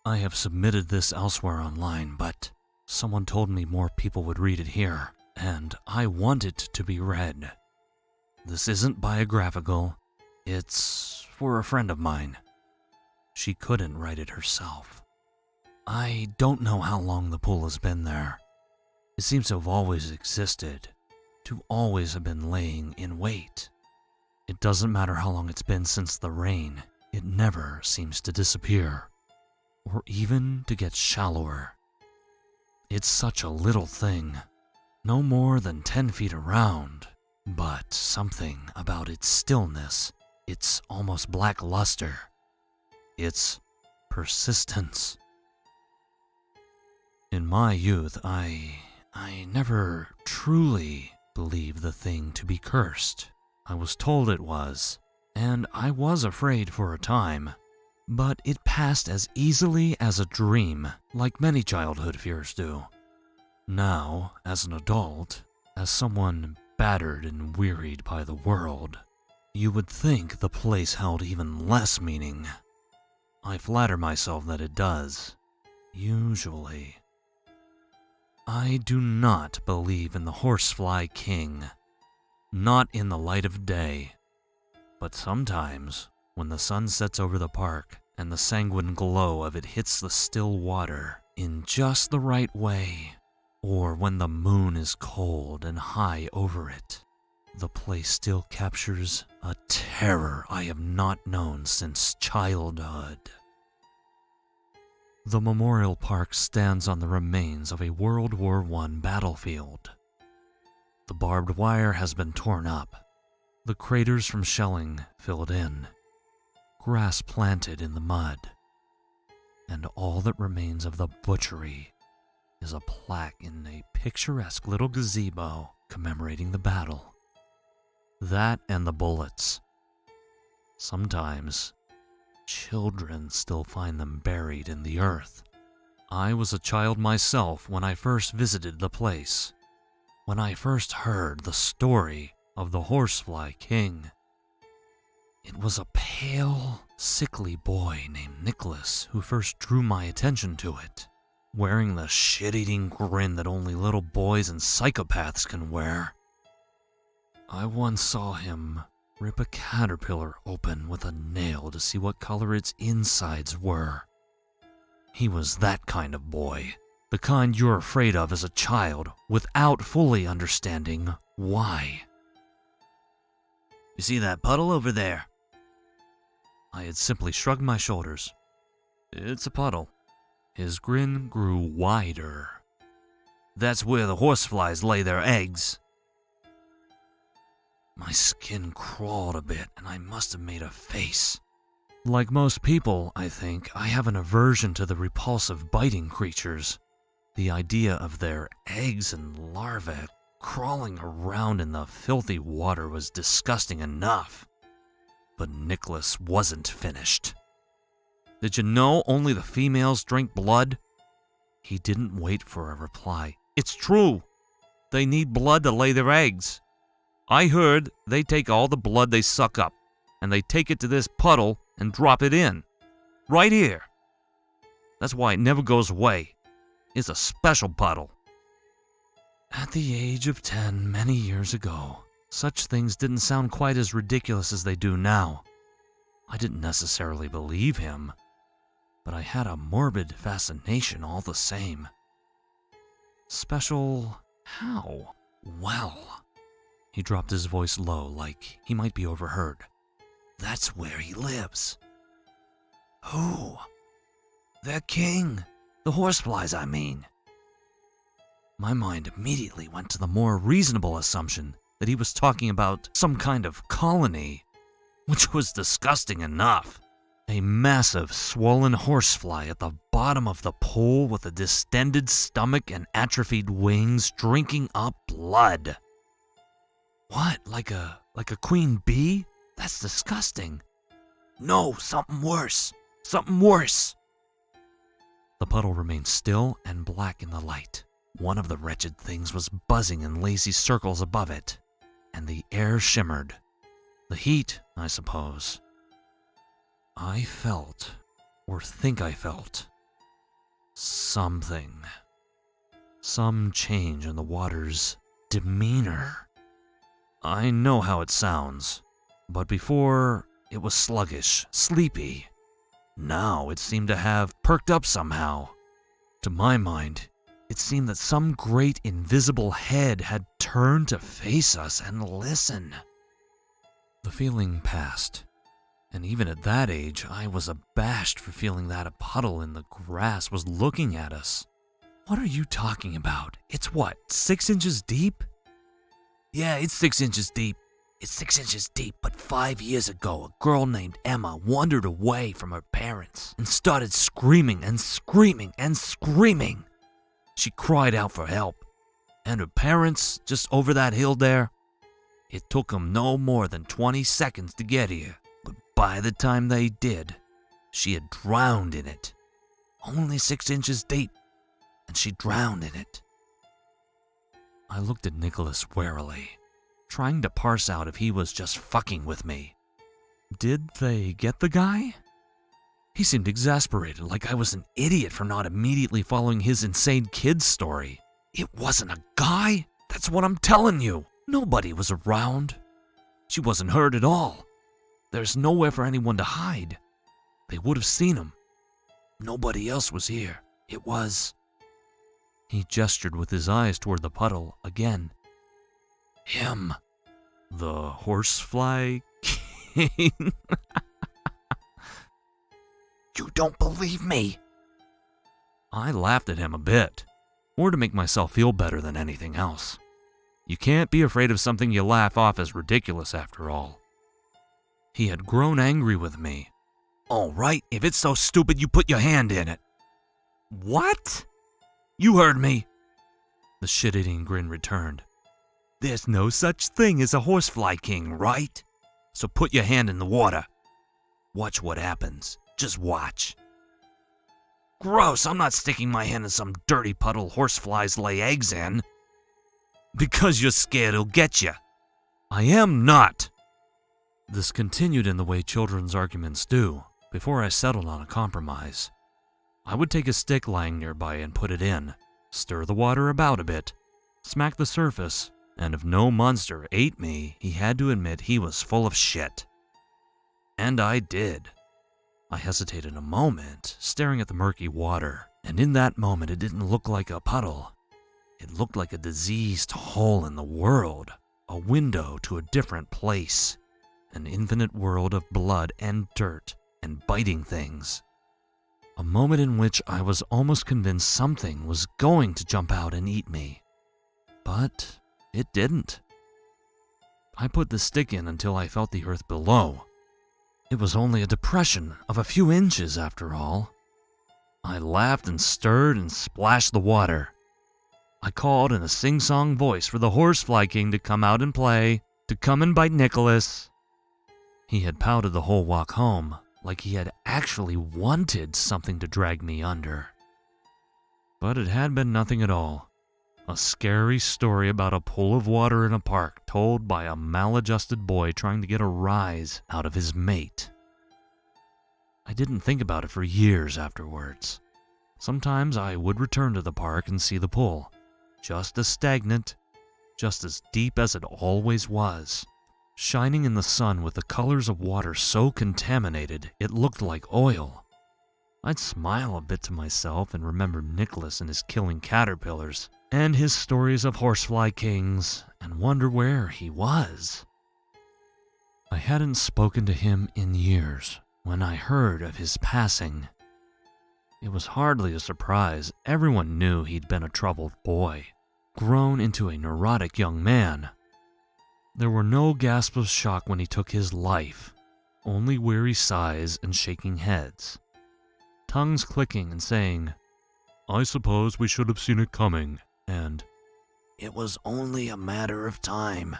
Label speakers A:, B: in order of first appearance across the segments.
A: I have submitted this elsewhere online, but someone told me more people would read it here, and I want it to be read. This isn't biographical. It's for a friend of mine. She couldn't write it herself. I don't know how long the pool has been there. It seems to have always existed, to always have been laying in wait. It doesn't matter how long it's been since the rain, it never seems to disappear, or even to get shallower. It's such a little thing, no more than 10 feet around, but something about its stillness, its almost black luster, its persistence. In my youth, I never truly believed the thing to be cursed. I was told it was, and I was afraid for a time, but it passed as easily as a dream, like many childhood fears do. Now, as an adult, as someone battered and wearied by the world, you would think the place held even less meaning. I flatter myself that it does, usually. I do not believe in the Horsefly King, not in the light of day, but sometimes when the sun sets over the park and the sanguine glow of it hits the still water in just the right way, or when the moon is cold and high over it, the place still captures a terror I have not known since childhood. The memorial park stands on the remains of a World War I battlefield. The barbed wire has been torn up, the craters from shelling filled in, grass planted in the mud, and all that remains of the butchery is a plaque in a picturesque little gazebo commemorating the battle. That and the bullets. Sometimes, children still find them buried in the earth. I was a child myself when I first visited the place, when I first heard the story of the Horsefly King. It was a pale, sickly boy named Nicholas who first drew my attention to it, wearing the shit-eating grin that only little boys and psychopaths can wear. I once saw him rip a caterpillar open with a nail to see what color its insides were. He was that kind of boy, the kind you're afraid of as a child without fully understanding why.
B: You see that puddle over there?
A: I had simply shrugged my shoulders. It's a puddle. His grin grew wider.
B: That's where the horseflies lay their eggs.
A: My skin crawled a bit, and I must have made a face. Like most people, I think, I have an aversion to the repulsive biting creatures. The idea of their eggs and larvae crawling around in the filthy water was disgusting enough. But Nicholas wasn't finished. Did you know only the females drink blood? He didn't wait for a reply. It's true. They need blood to lay their eggs. I heard they take all the blood they suck up, and they take it to this puddle and drop it in. Right here. That's why it never goes away. It's a special puddle. At the age of 10 many years ago, such things didn't sound quite as ridiculous as they do now. I didn't necessarily believe him, but I had a morbid fascination all the same. Special how? Well, he dropped his voice low like he might be overheard. That's where he lives.
B: Who? Their king. The horseflies, I mean.
A: My mind immediately went to the more reasonable assumption that he was talking about some kind of colony, which was disgusting enough. A massive, swollen horsefly at the bottom of the pool with a distended stomach and atrophied wings drinking up blood. What, like a queen bee? That's disgusting.
B: No, something worse. Something worse.
A: The puddle remained still and black in the light. One of the wretched things was buzzing in lazy circles above it, and the air shimmered. The heat, I suppose. I felt, or think I felt, something. Some change in the water's demeanor. I know how it sounds, but before it was sluggish, sleepy. Now it seemed to have perked up somehow. To my mind, it seemed that some great invisible head had turned to face us and listen. The feeling passed, and even at that age, I was abashed for feeling that a puddle in the grass was looking at us. What are you talking about? It's what, 6 inches deep?
B: Yeah, it's 6 inches deep. It's 6 inches deep, but 5 years ago, a girl named Emma wandered away from her parents and started screaming and screaming and screaming. She cried out for help, and her parents, just over that hill there, it took them no more than 20 seconds to get here, but by the time they did, she had drowned in it. Only 6 inches deep, and she drowned in it.
A: I looked at Nicholas warily, trying to parse out if he was just fucking with me. Did they get the guy? He seemed exasperated, like I was an idiot for not immediately following his insane kid's story. It wasn't a guy, that's what I'm telling you. Nobody was around. She wasn't hurt at all. There's nowhere for anyone to hide. They would have seen him. Nobody else was here. It was... He gestured with his eyes toward the puddle again. Him. The Horsefly King.
B: You don't believe me?
A: I laughed at him a bit, more to make myself feel better than anything else. You can't be afraid of something you laugh off as ridiculous after all. He had grown angry with me.
B: All right, if it's so stupid, you put your hand in it.
A: What?
B: You heard me.
A: The shit-eating grin returned.
B: There's no such thing as a horsefly king, right? So put your hand in the water. Watch what happens. Just watch. Gross, I'm not sticking my hand in some dirty puddle horseflies lay eggs in. Because you're scared he'll get you.
A: I am not. This continued in the way children's arguments do, before I settled on a compromise. I would take a stick lying nearby and put it in, stir the water about a bit, smack the surface, and if no monster ate me, he had to admit he was full of shit. And I did. I hesitated a moment, staring at the murky water, and in that moment it didn't look like a puddle. It looked like a diseased hole in the world, a window to a different place, an infinite world of blood and dirt and biting things. A moment in which I was almost convinced something was going to jump out and eat me. But it didn't. I put the stick in until I felt the earth below. It was only a depression of a few inches after all. I laughed and stirred and splashed the water. I called in a sing-song voice for the Horsefly King to come out and play, to come and bite Nicholas. He had pouted the whole walk home, like he had actually wanted something to drag me under. But it had been nothing at all. A scary story about a pool of water in a park told by a maladjusted boy trying to get a rise out of his mate. I didn't think about it for years afterwards. Sometimes I would return to the park and see the pool, just as stagnant, just as deep as it always was, shining in the sun with the colors of water so contaminated it looked like oil. I'd smile a bit to myself and remember Nicholas and his killing caterpillars, and his stories of horsefly kings, and wonder where he was. I hadn't spoken to him in years when I heard of his passing. It was hardly a surprise. Everyone knew he'd been a troubled boy, grown into a neurotic young man. There were no gasps of shock when he took his life, only weary sighs and shaking heads, tongues clicking and saying, "I suppose we should have seen it coming," and
B: "It was only a matter of time."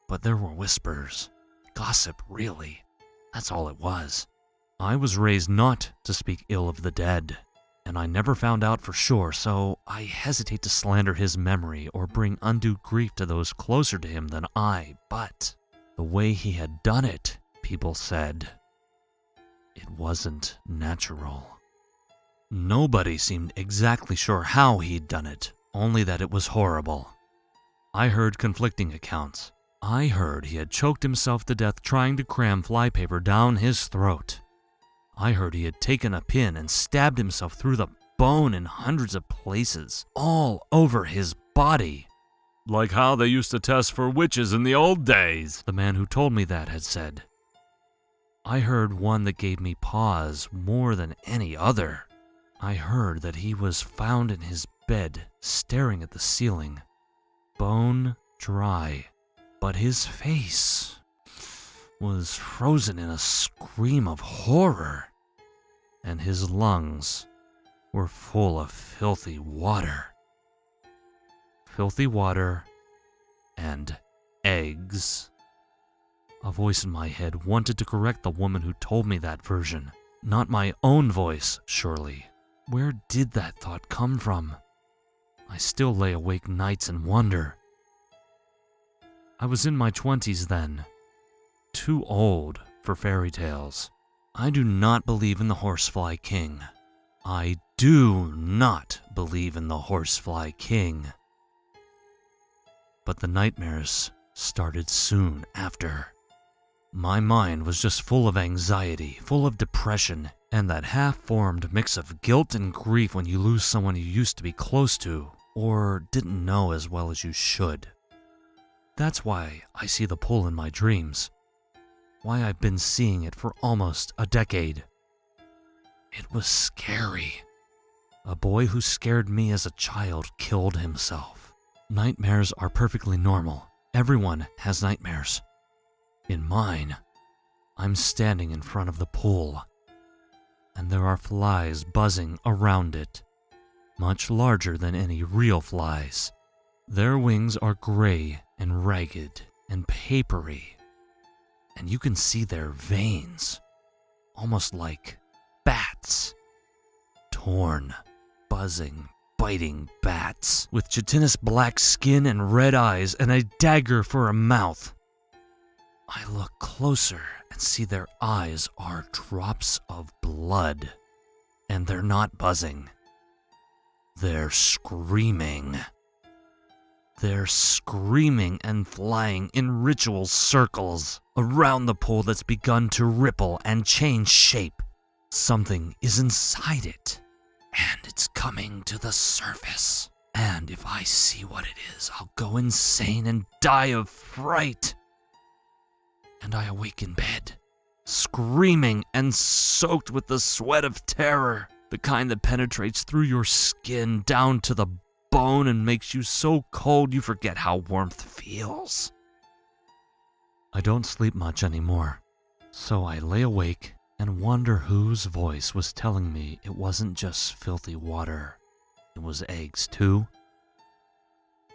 A: But there were whispers, gossip really, that's all it was. I was raised not to speak ill of the dead, and I never found out for sure, so I hesitate to slander his memory or bring undue grief to those closer to him than I, but the way he had done it, people said, it wasn't natural. Nobody seemed exactly sure how he'd done it, only that it was horrible. I heard conflicting accounts. I heard he had choked himself to death trying to cram flypaper down his throat. I heard he had taken a pin and stabbed himself through the bone in hundreds of places, all over his body.
B: Like how they used to test for witches in the old days,
A: The man who told me that had said. I heard one that gave me pause more than any other. I heard that he was found in his bed, staring at the ceiling, bone dry, but his face was frozen in a scream of horror, and his lungs were full of filthy water. Filthy water and eggs. A voice in my head wanted to correct the woman who told me that version. Not my own voice, surely. Where did that thought come from? I still lay awake nights and wonder. I was in my 20s then. Too old for fairy tales. I do not believe in the Horsefly King. I do not believe in the Horsefly King. But the nightmares started soon after. My mind was just full of anxiety, full of depression, and that half-formed mix of guilt and grief when you lose someone you used to be close to, or didn't know as well as you should. That's why I see the pull in my dreams. Why I've been seeing it for almost a decade. It was scary. A boy who scared me as a child killed himself. Nightmares are perfectly normal. Everyone has nightmares. In mine, I'm standing in front of the pool, and there are flies buzzing around it, much larger than any real flies. Their wings are gray and ragged and papery, and you can see their veins, almost like bats. Torn, buzzing, biting bats, with chitinous black skin and red eyes and a dagger for a mouth. I look closer and see their eyes are drops of blood, and they're not buzzing. They're screaming. They're screaming and flying in ritual circles around the pool that's begun to ripple and change shape. Something is inside it, and it's coming to the surface. And if I see what it is, I'll go insane and die of fright. And I awake in bed, screaming and soaked with the sweat of terror, the kind that penetrates through your skin down to the bone and makes you so cold you forget how warmth feels. I don't sleep much anymore, so I lay awake and wonder whose voice was telling me it wasn't just filthy water, it was eggs too.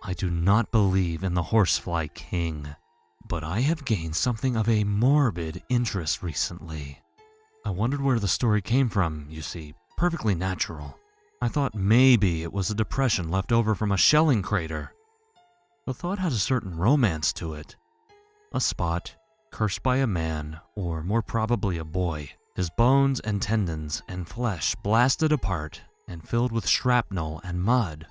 A: I do not believe in the Horsefly King, but I have gained something of a morbid interest recently. I wondered where the story came from, you see, perfectly natural. I thought maybe it was a depression left over from a shelling crater. The thought had a certain romance to it. A spot, cursed by a man, or more probably a boy, his bones and tendons and flesh blasted apart and filled with shrapnel and mud,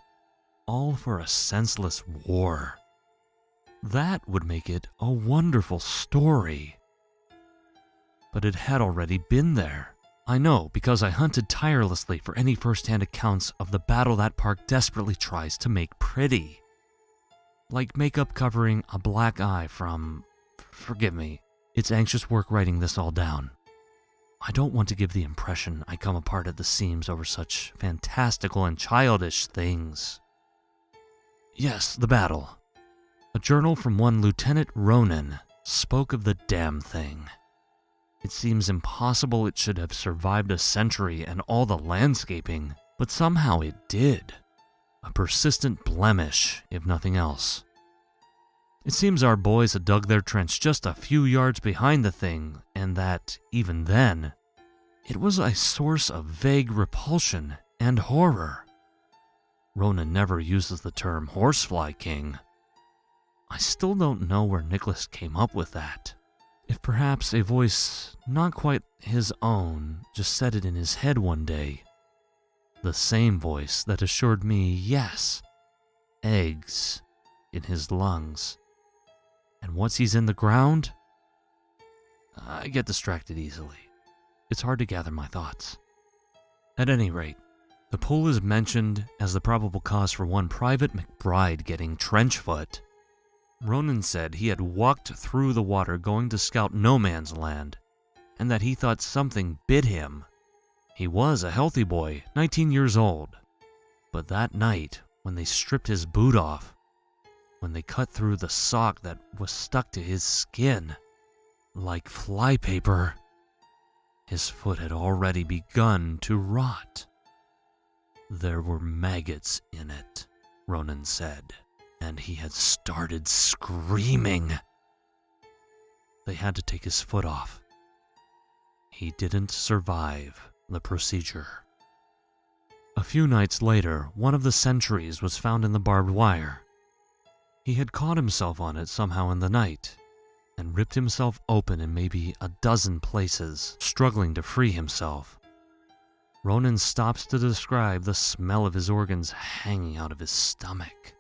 A: all for a senseless war. That would make it a wonderful story. But it had already been there. I know, because I hunted tirelessly for any first-hand accounts of the battle that park desperately tries to make pretty. Like makeup covering a black eye from... Forgive me, it's anxious work writing this all down. I don't want to give the impression I come apart at the seams over such fantastical and childish things. Yes, the battle. A journal from one Lieutenant Ronan spoke of the damn thing. It seems impossible it should have survived a century and all the landscaping, but somehow it did. A persistent blemish, if nothing else. It seems our boys had dug their trench just a few yards behind the thing, and that, even then, it was a source of vague repulsion and horror. Ronan never uses the term Horsefly King. I still don't know where Nicholas came up with that. If perhaps a voice not quite his own just said it in his head one day. The same voice that assured me yes, eggs in his lungs. And once he's in the ground, I get distracted easily. It's hard to gather my thoughts. At any rate, the pool is mentioned as the probable cause for one Private McBride getting trench foot. Ronan said he had walked through the water going to scout no man's land, and that he thought something bit him. He was a healthy boy, 19 years old. But that night, when they stripped his boot off, when they cut through the sock that was stuck to his skin, like flypaper, his foot had already begun to rot. There were maggots in it, Ronan said, and he had started screaming. They had to take his foot off. He didn't survive the procedure. A few nights later, one of the sentries was found in the barbed wire. He had caught himself on it somehow in the night, and ripped himself open in maybe a dozen places, struggling to free himself. Ronan stops to describe the smell of his organs hanging out of his stomach,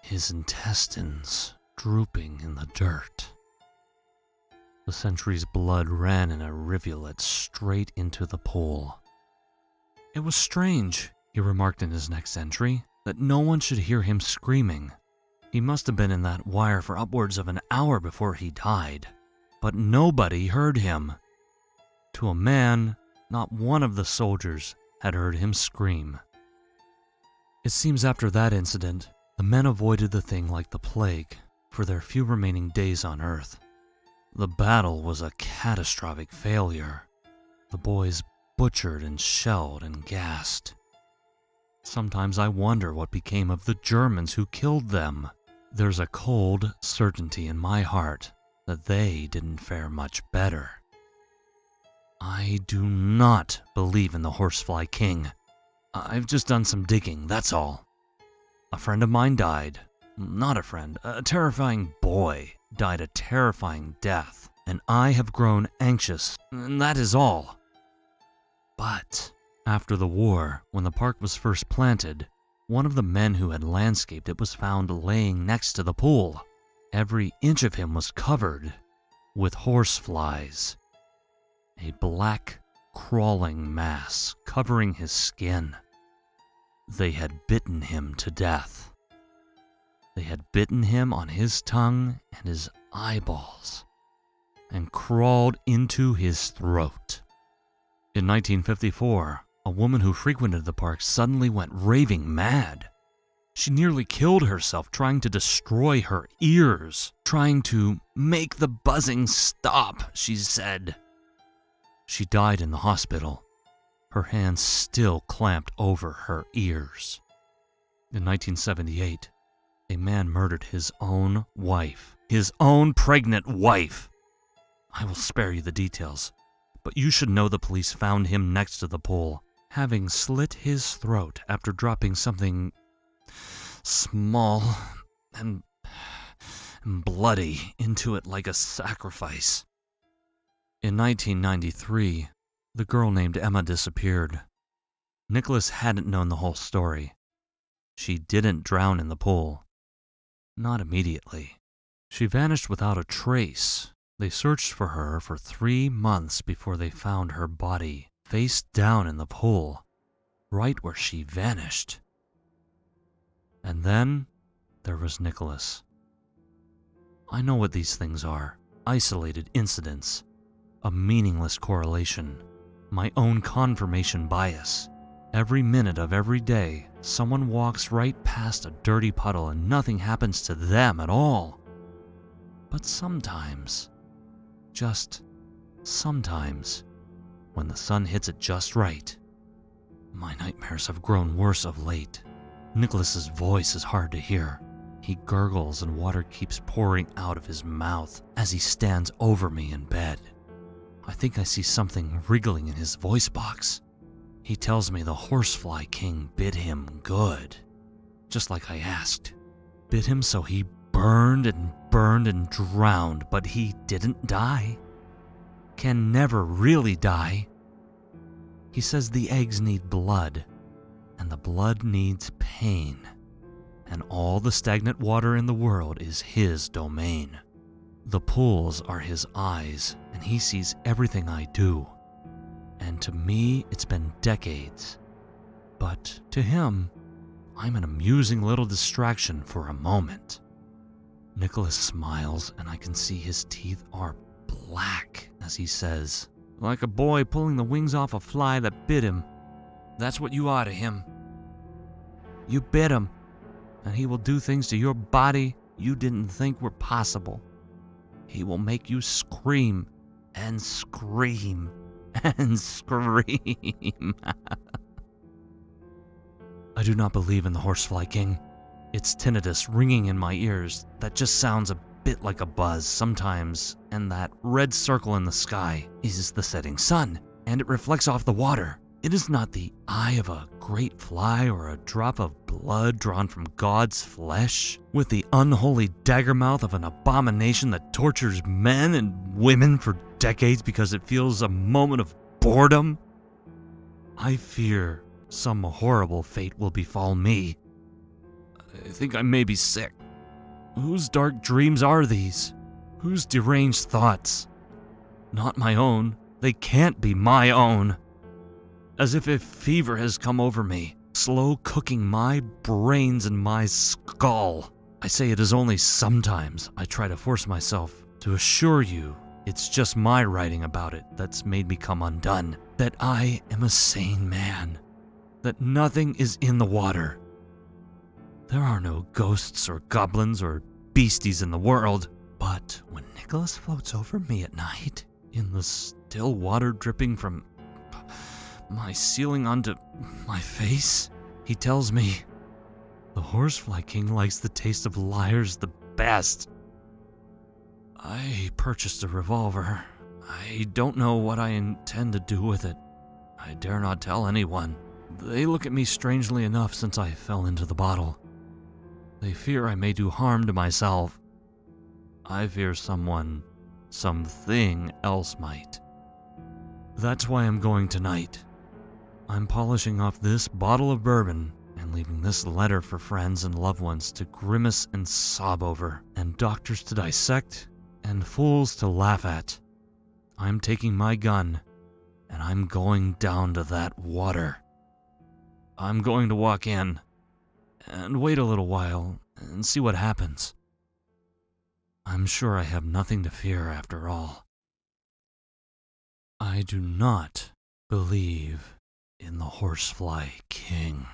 A: his intestines drooping in the dirt. The sentry's blood ran in a rivulet straight into the pool. It was strange, he remarked in his next entry, that no one should hear him screaming. He must have been in that wire for upwards of an hour before he died, but nobody heard him. To a man, not one of the soldiers had heard him scream. It seems after that incident, the men avoided the thing like the plague for their few remaining days on Earth. The battle was a catastrophic failure. The boys butchered and shelled and gassed. Sometimes I wonder what became of the Germans who killed them. There's a cold certainty in my heart that they didn't fare much better. I do not believe in the Horsefly King. I've just done some digging, that's all. A friend of mine died. Not a friend, a terrifying boy died a terrifying death, and I have grown anxious, and that is all. But after the war, when the park was first planted, one of the men who had landscaped it was found laying next to the pool. Every inch of him was covered with horseflies, a black, crawling mass covering his skin. They had bitten him to death. They had bitten him on his tongue and his eyeballs, and crawled into his throat. In 1954, a woman who frequented the park suddenly went raving mad. She nearly killed herself trying to destroy her ears, trying to make the buzzing stop, she said. She died in the hospital, her hands still clamped over her ears. In 1978, a man murdered his own wife, his own pregnant wife. I will spare you the details, but you should know the police found him next to the pool, having slit his throat after dropping something small and bloody into it like a sacrifice. In 1993, the girl named Emma disappeared. Nicholas hadn't known the whole story. She didn't drown in the pool. Not immediately. She vanished without a trace. They searched for her for 3 months before they found her body, face down in the pool, right where she vanished. And then there was Nicholas. I know what these things are. Isolated incidents. A meaningless correlation. My own confirmation bias. Every minute of every day, someone walks right past a dirty puddle and nothing happens to them at all. But sometimes, just sometimes, when the sun hits it just right. My nightmares have grown worse of late. Nicholas's voice is hard to hear. He gurgles and water keeps pouring out of his mouth as he stands over me in bed. I think I see something wriggling in his voice box. He tells me the Horsefly King bit him good, just like I asked. Bit him so he burned and drowned, but he didn't die. Can never really die. He says the eggs need blood, and the blood needs pain, and all the stagnant water in the world is his domain. The pools are his eyes, and he sees everything I do. And to me, it's been decades. But to him, I'm an amusing little distraction for a moment. Nicholas smiles, and I can see his teeth are black as he says, "Like a boy pulling the wings off a fly that bit him. That's what you are to him. You bit him, and he will do things to your body you didn't think were possible. He will make you scream and scream and scream." I do not believe in the Horsefly King. It's tinnitus ringing in my ears that just sounds a bit like a buzz sometimes, and that red circle in the sky is the setting sun, and it reflects off the water. It is not the eye of a great fly or a drop of blood drawn from God's flesh, with the unholy dagger mouth of an abomination that tortures men and women for decades because it feels a moment of boredom. I fear some horrible fate will befall me. I think I may be sick. Whose dark dreams are these? Whose deranged thoughts? Not my own. They can't be my own. As if a fever has come over me, slow cooking my brains and my skull. I say it is only sometimes I try to force myself to assure you it's just my writing about it that's made me come undone. That I am a sane man. That nothing is in the water. There are no ghosts or goblins or beasties in the world. But when Nicholas floats over me at night, in the still water dripping from my ceiling onto my face, he tells me, "The Horsefly King likes the taste of liars the best." I purchased a revolver. I don't know what I intend to do with it. I dare not tell anyone. They look at me strangely enough since I fell into the bottle. They fear I may do harm to myself. I fear something else might. That's why I'm going tonight. I'm polishing off this bottle of bourbon and leaving this letter for friends and loved ones to grimace and sob over, and doctors to dissect, and fools to laugh at. I'm taking my gun, and I'm going down to that water. I'm going to walk in, and wait a little while, and see what happens. I'm sure I have nothing to fear after all. I do not believe in the Horsefly King.